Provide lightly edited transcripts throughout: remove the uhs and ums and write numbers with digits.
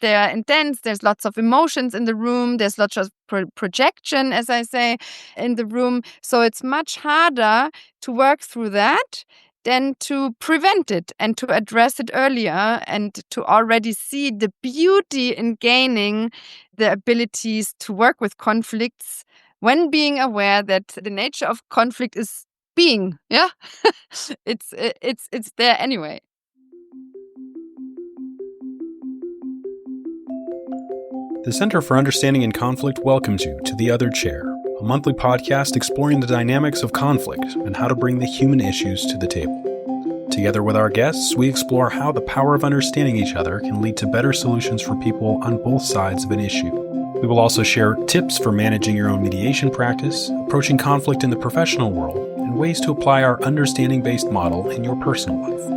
they are intense. There's lots of emotions in the room. There's lots of projection, as I say, in the room. So it's much harder to work through that than to prevent it and to address it earlier and to already see the beauty in gaining the abilities to work with conflicts when being aware that the nature of conflict is being, yeah, it's there anyway. The Center for Understanding in Conflict welcomes you to The Other Chair, a monthly podcast exploring the dynamics of conflict and how to bring the human issues to the table. Together with our guests, we explore how the power of understanding each other can lead to better solutions for people on both sides of an issue. We will also share tips for managing your own mediation practice, approaching conflict in the professional world, and ways to apply our understanding-based model in your personal life.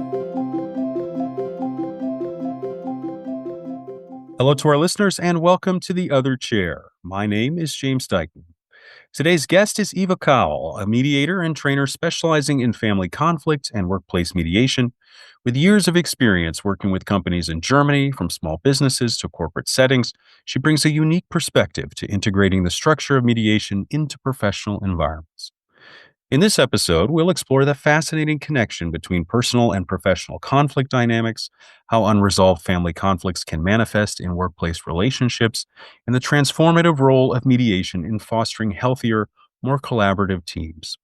Hello to our listeners and welcome to The Other Chair. My name is James Dykman. Today's guest is Eva Kaul, a mediator and trainer specializing in family conflict and workplace mediation. With years of experience working with companies in Germany, from small businesses to corporate settings, she brings a unique perspective to integrating the structure of mediation into professional environments. In this episode, we'll explore the fascinating connection between personal and professional conflict dynamics, how unresolved family conflicts can manifest in workplace relationships, and the transformative role of mediation in fostering healthier, more collaborative teams.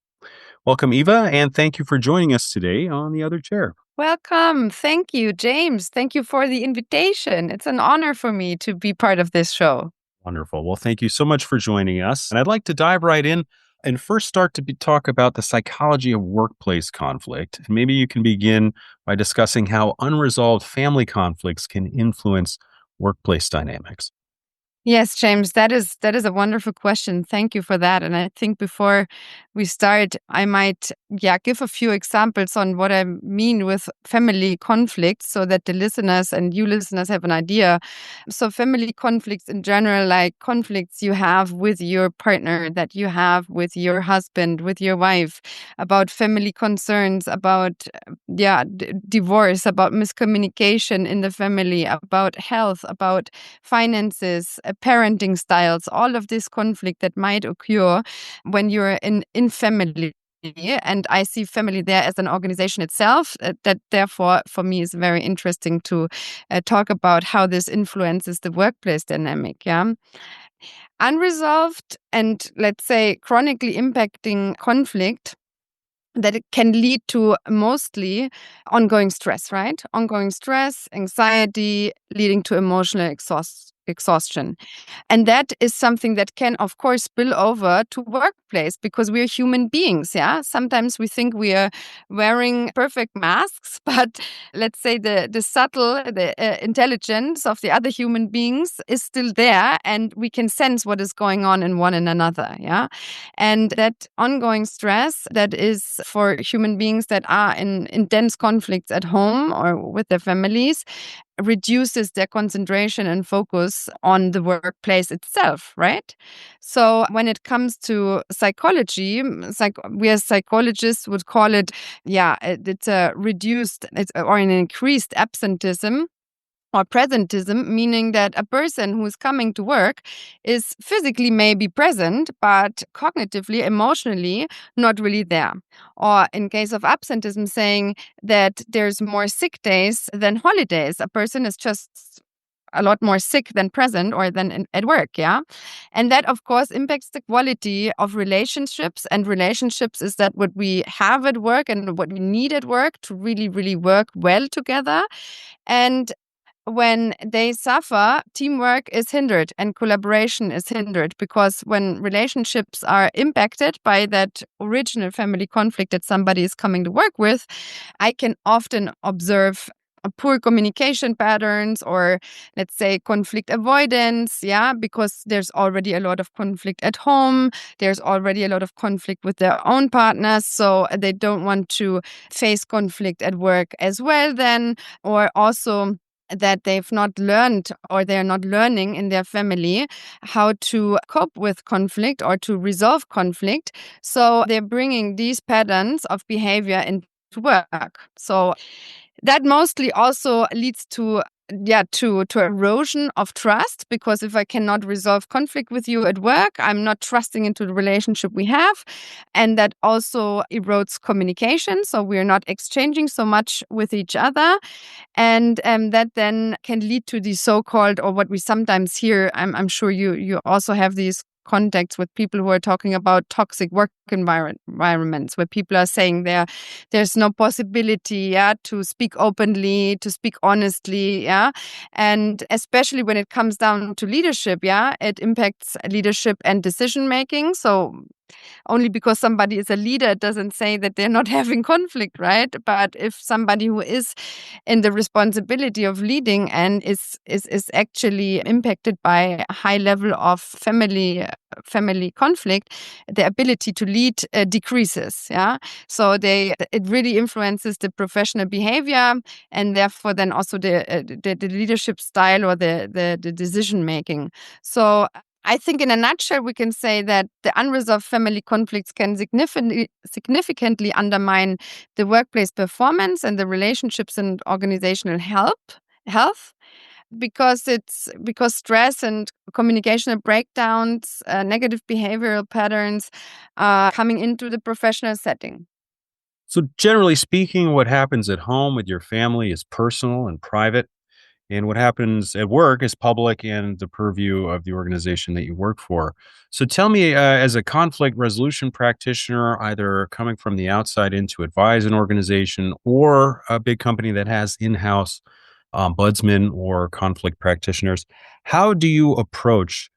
Welcome, Eva, and thank you for joining us today on The Other Chair. Welcome. Thank you, James. Thank you for the invitation. It's an honor for me to be part of this show. Wonderful. Well, thank you so much for joining us. And I'd like to dive right in and first start to talk about the psychology of workplace conflict. And maybe you can begin by discussing how unresolved family conflicts can influence workplace dynamics. Yes, James, that is a wonderful question. Thank you for that. And I think before we start, I might give a few examples on what I mean with family conflicts so that the listeners and you listeners have an idea. So family conflicts in general, like conflicts you have with your partner, that you have with your husband, with your wife, about family concerns, about divorce, about miscommunication in the family, about health, about finances, parenting styles, all of this conflict that might occur when you're in family. And I see family there as an organization itself. That therefore, for me, is very interesting to talk about how this influences the workplace dynamic. Yeah. Unresolved and, let's say, chronically impacting conflict, that it can lead to mostly ongoing stress, right? Ongoing stress, anxiety, leading to emotional exhaustion. And that is something that can, of course, spill over to workplace because we're human beings, yeah? Sometimes we think we are wearing perfect masks, but let's say the subtle, intelligence of the other human beings is still there, and we can sense what is going on in one and another, yeah? And that ongoing stress that is for human beings that are in intense conflicts at home or with their families reduces their concentration and focus on the workplace itself, right? So when it comes to psychology, we as psychologists would call it, it's a reduced or an increased absenteeism or presentism, meaning that a person who is coming to work is physically maybe present, but cognitively, emotionally, not really there. Or in case of absenteeism, saying that there's more sick days than holidays. A person is just a lot more sick than present or than at work, yeah? And that, of course, impacts the quality of relationships. And relationships is that what we have at work and what we need at work to really, really work well together. And when they suffer, teamwork is hindered and collaboration is hindered because when relationships are impacted by that original family conflict that somebody is coming to work with, I can often observe poor communication patterns or, let's say, conflict avoidance, because there's already a lot of conflict at home. There's already a lot of conflict with their own partners, so they don't want to face conflict at work as well then, or also that they've not learned or they're not learning in their family how to cope with conflict or to resolve conflict. So they're bringing these patterns of behavior into work. So that mostly also leads to to erosion of trust, because if I cannot resolve conflict with you at work, I'm not trusting into the relationship we have. And that also erodes communication. So we're not exchanging so much with each other. And that then can lead to the so-called, or what we sometimes hear, I'm sure you also have these contacts with people who are talking about toxic work environments, where people are saying there's no possibility to speak openly, to speak honestly, and especially when it comes down to leadership, it impacts leadership and decision making. So only because somebody is a leader, it doesn't say that they're not having conflict, right? But if somebody who is in the responsibility of leading and is actually impacted by a high level of family conflict, the ability to lead decreases. So it really influences the professional behavior, and therefore then also the leadership style or the decision making. So I think in a nutshell, we can say that the unresolved family conflicts can significantly undermine the workplace performance and the relationships and organizational health, because stress and communicational breakdowns, negative behavioral patterns are coming into the professional setting. So, generally speaking, what happens at home with your family is personal and private, and what happens at work is public and the purview of the organization that you work for. So, tell me, as a conflict resolution practitioner, either coming from the outside in to advise an organization or a big company that has in house ombudsmen or conflict practitioners, how do you approach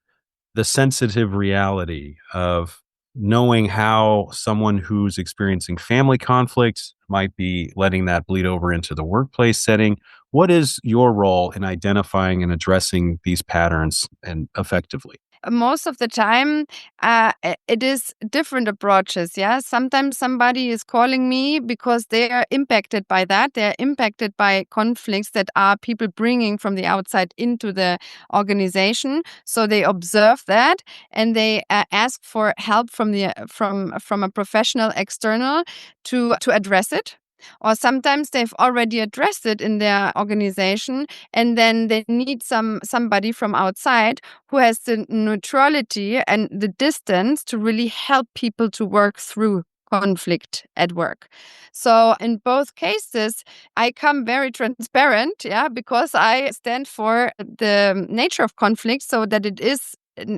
the sensitive reality of knowing how someone who's experiencing family conflict might be letting that bleed over into the workplace setting? What is your role in identifying and addressing these patterns and effectively? Most of the time, it is different approaches. Sometimes somebody is calling me because they are impacted by that. They are impacted by conflicts that are people bringing from the outside into the organization. So they observe that and they ask for help from a professional external to address it. Or sometimes they've already addressed it in their organization, and then they need somebody from outside who has the neutrality and the distance to really help people to work through conflict at work. So in both cases, I come very transparent, because I stand for the nature of conflict, so that it is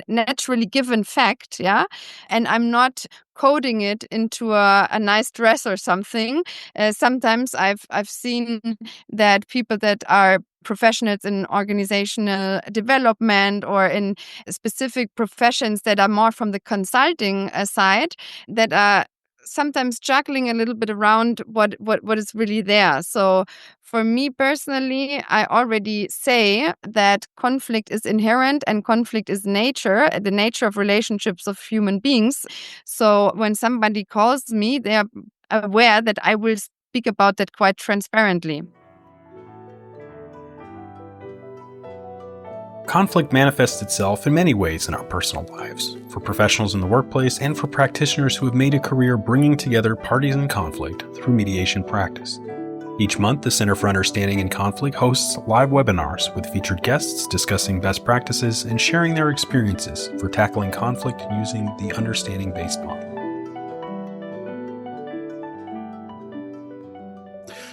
naturally given fact, and I'm not coding it into a nice dress or something. Sometimes I've seen that people that are professionals in organizational development or in specific professions that are more from the consulting side, that are sometimes juggling a little bit around what is really there. So for me personally, I already say that conflict is inherent and conflict is nature, the nature of relationships of human beings. So when somebody calls me, they are aware that I will speak about that quite transparently. Conflict manifests itself in many ways in our personal lives, for professionals in the workplace and for practitioners who have made a career bringing together parties in conflict through mediation practice. Each month, the Center for Understanding in Conflict hosts live webinars with featured guests discussing best practices and sharing their experiences for tackling conflict using the understanding-based model.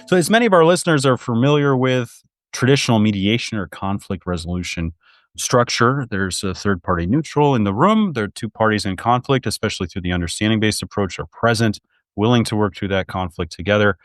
So, as many of our listeners are familiar with traditional mediation or conflict resolution structure, there's a third party neutral in the room. There are two parties in conflict, especially through the understanding based approach, are present, willing to work through that conflict together.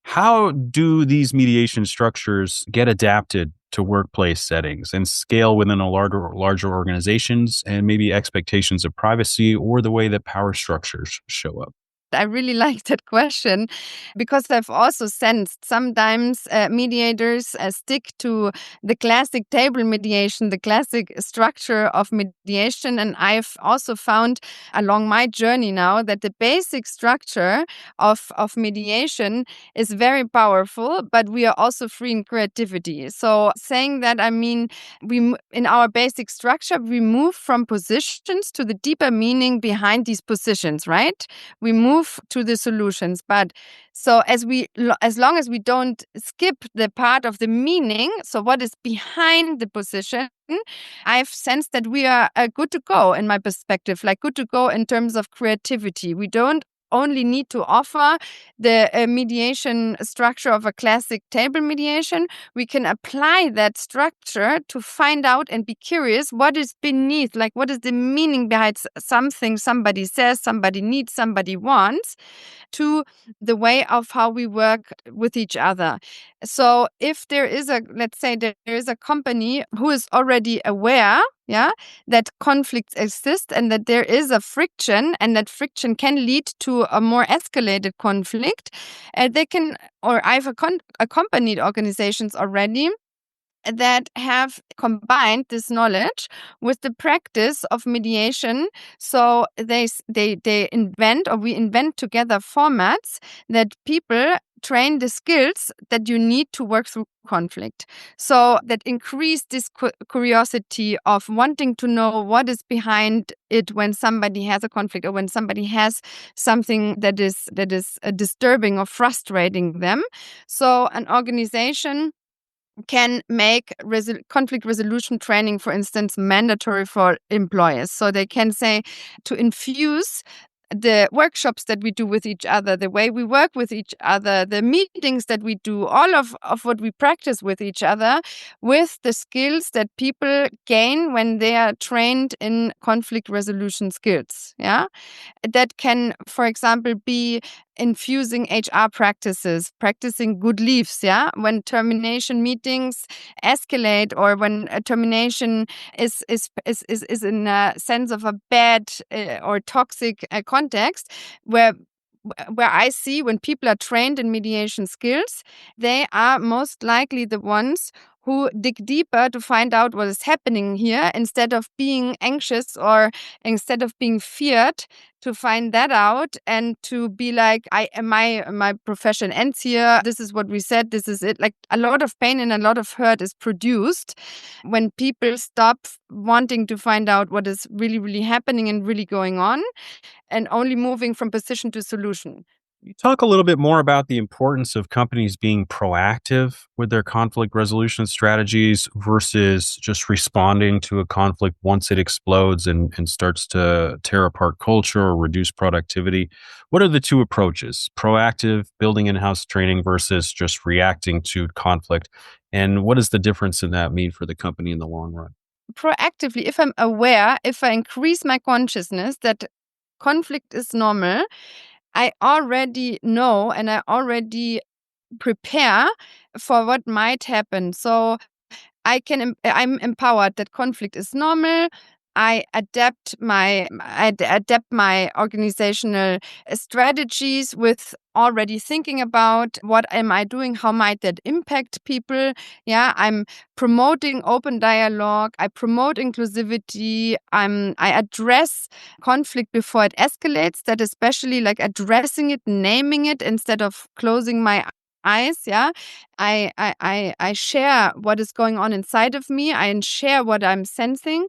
How do these mediation structures get adapted to workplace settings and scale within a larger organizations and maybe expectations of privacy or the way that power structures show up? I really like that question, because I've also sensed sometimes mediators stick to the classic table mediation, the classic structure of mediation. And I've also found along my journey now that the basic structure of mediation is very powerful, but we are also free in creativity. So saying that, I mean, in our basic structure, we move from positions to the deeper meaning behind these positions, right? We move move to the solutions. But so as long as we don't skip the part of the meaning, so what is behind the position, I've sensed that we are good to go in my perspective, like good to go in terms of creativity. We don't only need to offer the mediation structure of a classic table mediation. We can apply that structure to find out and be curious what is beneath, like what is the meaning behind something somebody says, somebody needs, somebody wants, to the way of how we work with each other. So if there is let's say there is a company who is already aware, that conflicts exist and that there is a friction, and that friction can lead to a more escalated conflict, they can, or I've accompanied organizations already that have combined this knowledge with the practice of mediation. So they invent, or we invent together, formats that people train the skills that you need to work through conflict. So that increase this curiosity of wanting to know what is behind it when somebody has a conflict, or when somebody has something that is disturbing or frustrating them. So an organization can make conflict resolution training, for instance, mandatory for employers. So they can say, to infuse the workshops that we do with each other, the way we work with each other, the meetings that we do, all of what we practice with each other, with the skills that people gain when they are trained in conflict resolution skills. Yeah. That can, for example, be infusing HR practices, practicing good leaves, when termination meetings escalate, or when a termination is in a sense of a bad or toxic context, where I see when people are trained in mediation skills, they are most likely the ones who dig deeper to find out what is happening here, instead of being anxious or instead of being feared, to find that out and to be like, my profession ends here. This is what we said. This is it. Like, a lot of pain and a lot of hurt is produced when people stop wanting to find out what is really, really happening and really going on, and only moving from position to solution. You talk a little bit more about the importance of companies being proactive with their conflict resolution strategies versus just responding to a conflict once it explodes and starts to tear apart culture or reduce productivity. What are the two approaches? Proactive, building in-house training, versus just reacting to conflict. And what does the difference in that mean for the company in the long run? Proactively, if I'm aware, if I increase my consciousness that conflict is normal, I already know and I already prepare for what might happen. So I'm empowered that conflict is normal. I adapt my organizational strategies with already thinking about what am I doing, how might that impact people. Yeah, I'm promoting open dialogue. I promote inclusivity. I address conflict before it escalates. That especially, like, addressing it, naming it instead of closing my eyes. Yeah, I share what is going on inside of me. I share what I'm sensing.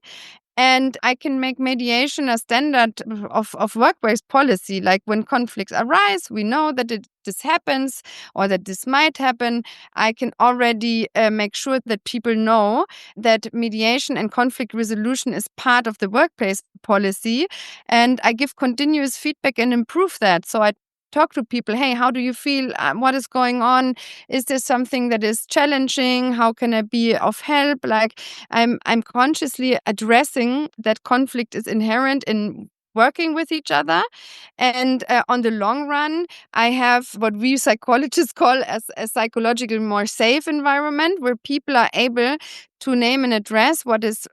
And I can make mediation a standard of workplace policy. Like, when conflicts arise, we know that this happens, or that this might happen. I can already make sure that people know that mediation and conflict resolution is part of the workplace policy. And I give continuous feedback and improve that. So I talk to people, hey, how do you feel? What is going on? Is there something that is challenging? How can I be of help? Like, I'm consciously addressing that conflict is inherent in working with each other. And on the long run, I have what we psychologists call as a psychologically more safe environment, where people are able to name and address what is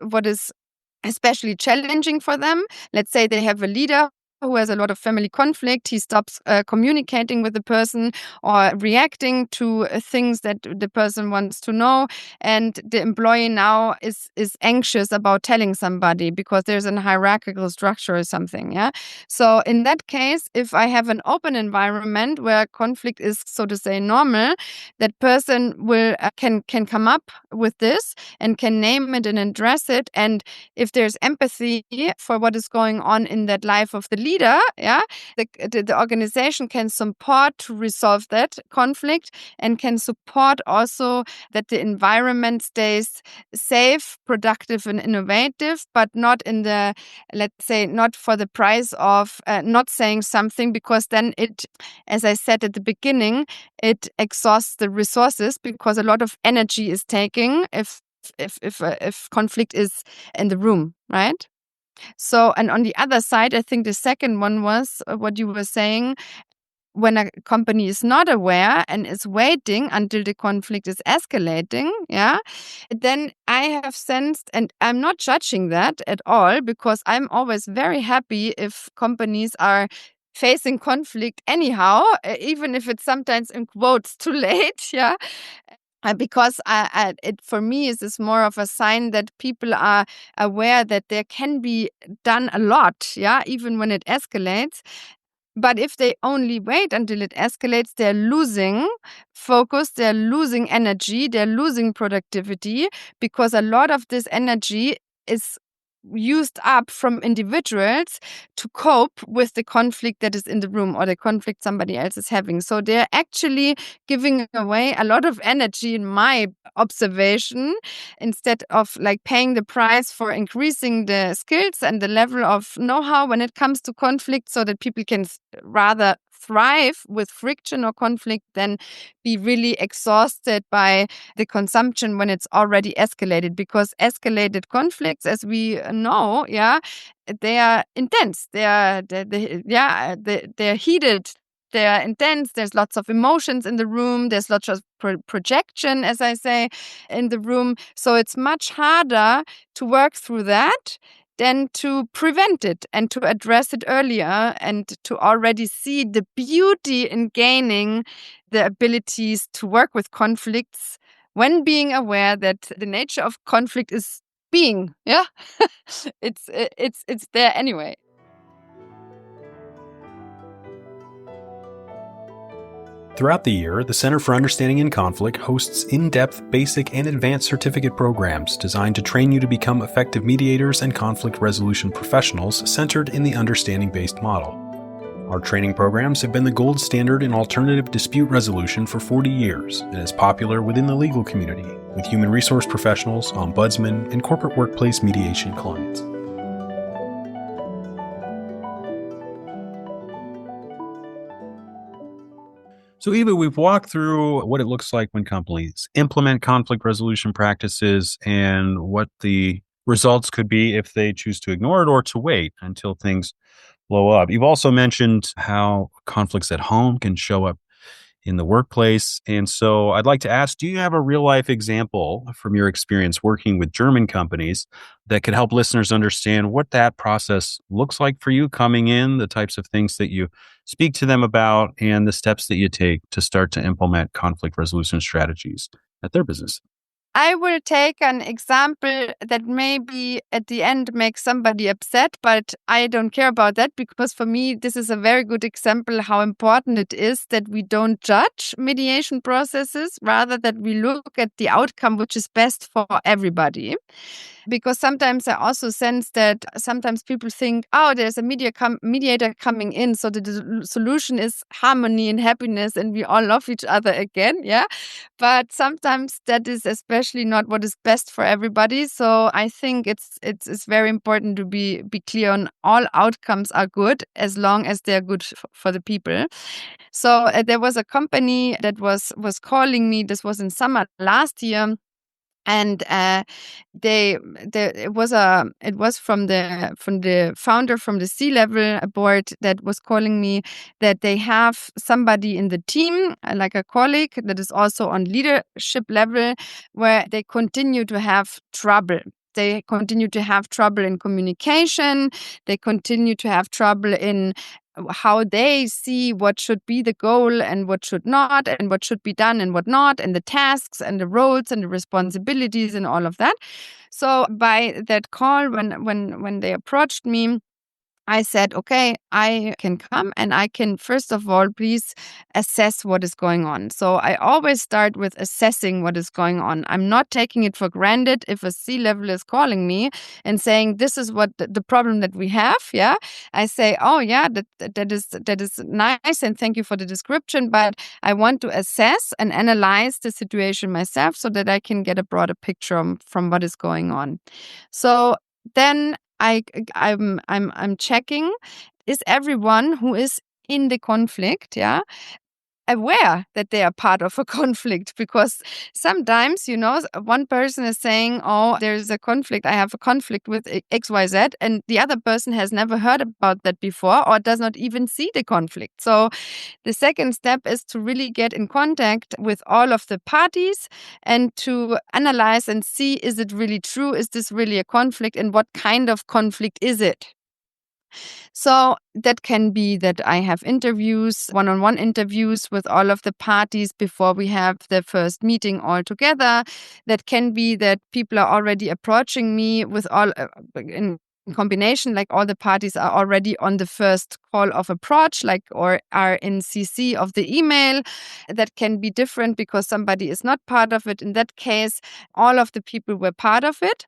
especially challenging for them. Let's say they have a leader who has a lot of family conflict. He stops communicating with the person or reacting to things that the person wants to know. And the employee now is anxious about telling somebody because there's a hierarchical structure or something. Yeah. So in that case, if I have an open environment where conflict is, so to say, normal, that person will can come up with this and can name it and address it. And if there's empathy for what is going on in that life of the leader, leader, the organization can support to resolve that conflict and can support also that the environment stays safe, productive, and innovative, but not in the, let's say, not for the price of not saying something, because then it, as I said at the beginning, it exhausts the resources because a lot of energy is taking if conflict is in the room, right? So, and on the other side, I think the second one was what you were saying. When a company is not aware and is waiting until the conflict is escalating, then I have sensed, and I'm not judging that at all, because I'm always very happy if companies are facing conflict anyhow, even if it's sometimes in quotes too late, because it for me is more of a sign that people are aware that there can be done a lot, even when it escalates. But if they only wait until it escalates, they're losing focus, they're losing energy, they're losing productivity, because a lot of this energy is used up from individuals to cope with the conflict that is in the room or the conflict somebody else is having. So they're actually giving away a lot of energy, in my observation, instead of like paying the price for increasing the skills and the level of know-how when it comes to conflict, so that people can rather thrive with friction or conflict than be really exhausted by the consumption when it's already escalated. Because escalated conflicts, as we know, they are intense. They're heated. They are intense. There's lots of emotions in the room. There's lots of projection, as I say, in the room. So it's much harder to work through that than to prevent it and to address it earlier, and to already see the beauty in gaining the abilities to work with conflicts when being aware that the nature of conflict is being, it's there anyway. Throughout the year, the Center for Understanding in Conflict hosts in-depth basic and advanced certificate programs designed to train you to become effective mediators and conflict resolution professionals centered in the understanding-based model. Our training programs have been the gold standard in alternative dispute resolution for 40 years and is popular within the legal community with human resource professionals, ombudsmen, and corporate workplace mediation clients. So, Eva, we've walked through what it looks like when companies implement conflict resolution practices and what the results could be if they choose to ignore it or to wait until things blow up. You've also mentioned how conflicts at home can show up in the workplace. And so I'd like to ask, do you have a real life example from your experience working with German companies that could help listeners understand what that process looks like for you coming in, the types of things that you speak to them about, and the steps that you take to start to implement conflict resolution strategies at their business? I will take an example that maybe at the end makes somebody upset, but I don't care about that, because for me, this is a very good example how important it is that we don't judge mediation processes, rather that we look at the outcome which is best for everybody. Because sometimes I also sense that sometimes people think, oh, there's a mediator coming in, so the solution is harmony and happiness and we all love each other again, But sometimes that is especially not what is best for everybody. So I think it's very important to be clear on all outcomes are good as long as they're good for the people. So there was a company that was calling me. This was in summer last year. And it was from the founder, from the C-level board, that was calling me that they have somebody in the team, like a colleague that is also on leadership level, where they continue to have trouble. They continue to have trouble in communication. They continue to have trouble in how they see what should be the goal and what should not, and what should be done and what not, and the tasks and the roles and the responsibilities and all of that. So by that call, when they approached me, I said, okay, I can come and I can, first of all, please assess what is going on. So I always start with assessing what is going on. I'm not taking it for granted if a C-level is calling me and saying, this is what the problem that we have. Yeah. I say, oh, yeah, that is nice. And thank you for the description. But I want to assess and analyze the situation myself so that I can get a broader picture from what is going on. So then I'm checking, is everyone who is in the conflict, yeah, aware that they are part of a conflict? Because sometimes, one person is saying, oh, there's a conflict, I have a conflict with XYZ, and the other person has never heard about that before or does not even see the conflict. So the second step is to really get in contact with all of the parties and to analyze and see, is it really true? Is this really a conflict? And what kind of conflict is it? So that can be that I have interviews, one-on-one interviews with all of the parties before we have the first meeting all together. That can be that people are already approaching me with all in combination, like all the parties are already on the first call of approach, like, or are in CC of the email. That can be different because somebody is not part of it. In that case, all of the people were part of it.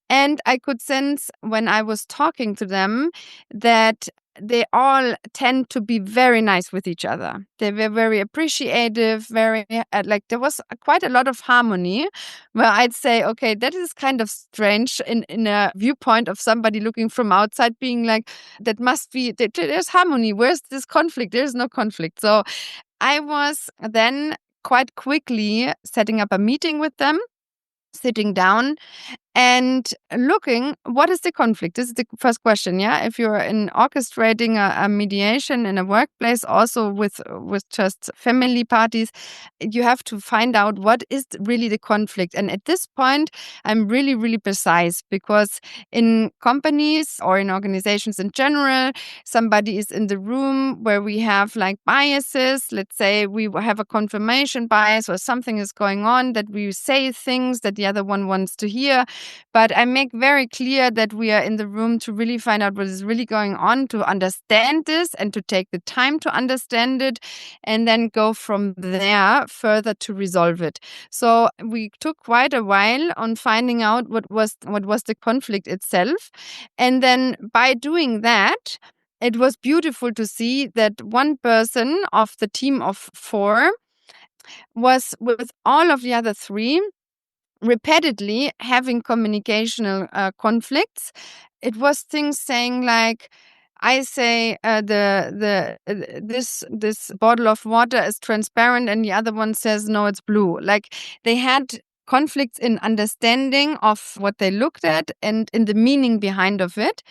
And I could sense when I was talking to them that they all tend to be very nice with each other. They were very appreciative, very, like, there was quite a lot of harmony where I'd say, okay, that is kind of strange in a viewpoint of somebody looking from outside, being like, that must be, there's harmony. Where's this conflict? There's no conflict. So I was then quite quickly setting up a meeting with them, sitting down and looking, what is the conflict? This is the first question. Yeah, if you're in orchestrating a mediation in a workplace, also with just family parties, you have to find out what is really the conflict. And at this point, I'm really, really precise, because in companies or in organizations in general, somebody is in the room where we have like biases. Let's say we have a confirmation bias or something is going on, that we say things that the other one wants to hear. But I make very clear that we are in the room to really find out what is really going on, to understand this and to take the time to understand it, and then go from there further to resolve it. So we took quite a while on finding out what was the conflict itself. And then by doing that, it was beautiful to see that one person of the team of 4 was with all of the other 3 repeatedly having communicational conflicts. It was things saying like, I say this bottle of water is transparent, and the other one says no, it's blue. Like, they had conflicts in understanding of what they looked at and in the meaning behind of it.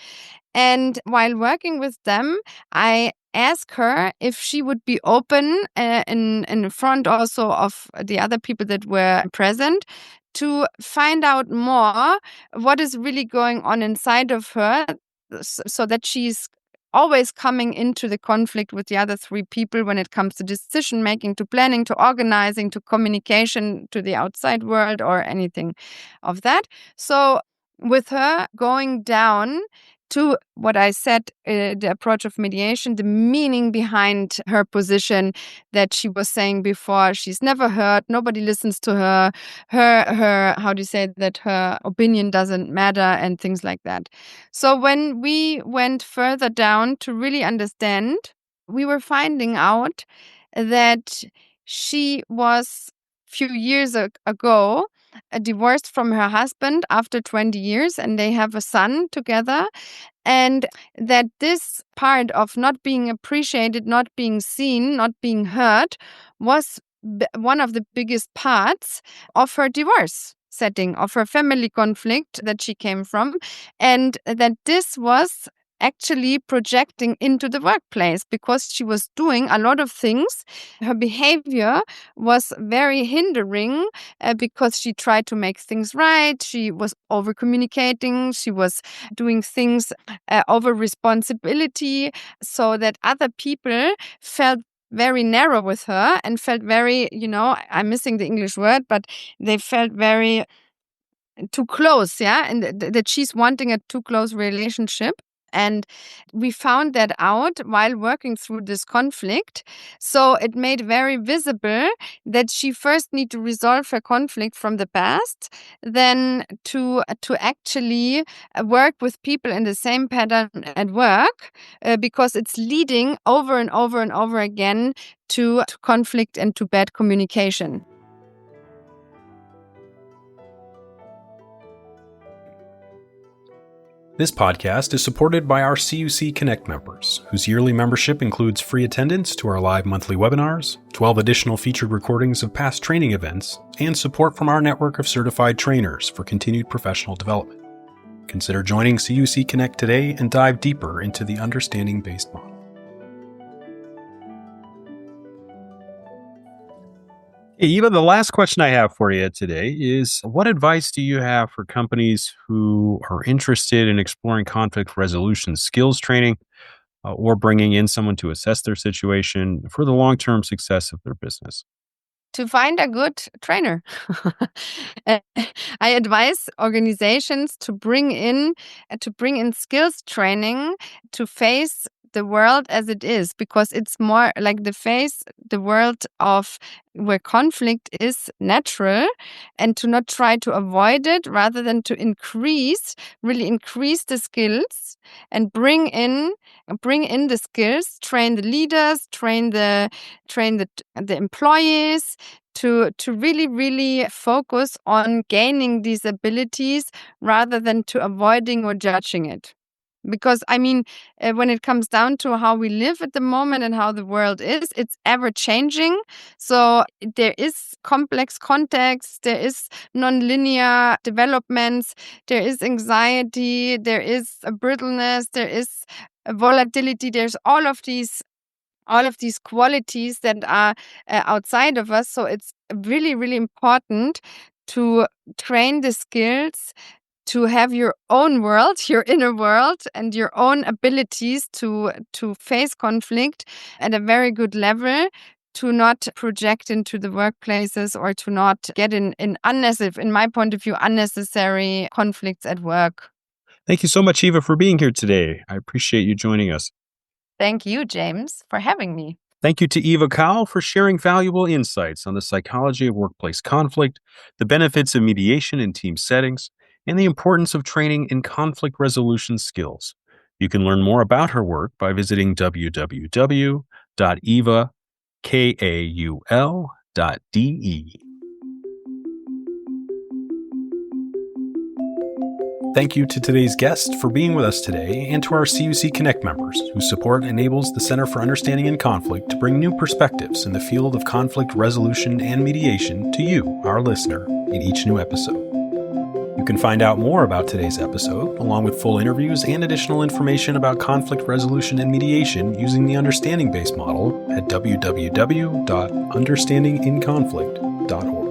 And while working with them, I asked her if she would be open in front also of the other people that were present, to find out more what is really going on inside of her, so that she's always coming into the conflict with the other 3 people when it comes to decision making, to planning, to organizing, to communication to the outside world or anything of that. So with her going down to what I said, the approach of mediation, the meaning behind her position, that she was saying before, she's never heard, nobody listens to her, how do you say that, her opinion doesn't matter, and things like that. So when we went further down to really understand, we were finding out that she was few years ago divorced from her husband after 20 years, and they have a son together. And that this part of not being appreciated, not being seen, not being heard was one of the biggest parts of her divorce setting, of her family conflict that she came from. And that this was actually projecting into the workplace, because she was doing a lot of things. Her behavior was very hindering, because she tried to make things right. She was over communicating. She was doing things over responsibility, so that other people felt very narrow with her and felt very, I'm missing the English word, but they felt very too close, yeah, and that she's wanting a too close relationship. And we found that out while working through this conflict. So it made very visible that she first need to resolve her conflict from the past, then to actually work with people in the same pattern at work, because it's leading over and over and over again to conflict and to bad communication. This podcast is supported by our CUC Connect members, whose yearly membership includes free attendance to our live monthly webinars, 12 additional featured recordings of past training events, and support from our network of certified trainers for continued professional development. Consider joining CUC Connect today and dive deeper into the understanding-based model. Hey, Eva, the last question I have for you today is, what advice do you have for companies who are interested in exploring conflict resolution skills training or bringing in someone to assess their situation for the long-term success of their business? To find a good trainer. I advise organizations to bring in skills training to face the world as it is, because it's more like the world of where conflict is natural, and to not try to avoid it rather than to really increase the skills and bring in the skills, train the leaders, train the employees to really focus on gaining these abilities rather than to avoiding or judging it. Because, when it comes down to how we live at the moment and how the world is, it's ever changing. So there is complex context, there is non-linear developments, there is anxiety, there is a brittleness, there is a volatility, there's all of these qualities that are outside of us. So it's really, really important to train the skills to have your own world, your inner world, and your own abilities to face conflict at a very good level, to not project into the workplaces or to not get in unnecessary, in my point of view, unnecessary conflicts at work. Thank you so much, Eva, for being here today. I appreciate you joining us. Thank you, James, for having me. Thank you to Eva Kaul for sharing valuable insights on the psychology of workplace conflict, the benefits of mediation in team settings, and the importance of training in conflict resolution skills. You can learn more about her work by visiting www.evakaul.de. Thank you to today's guest for being with us today, and to our CUC Connect members whose support enables the Center for Understanding in Conflict to bring new perspectives in the field of conflict resolution and mediation to you, our listener, in each new episode. You can find out more about today's episode, along with full interviews and additional information about conflict resolution and mediation using the understanding-based model at www.understandinginconflict.org.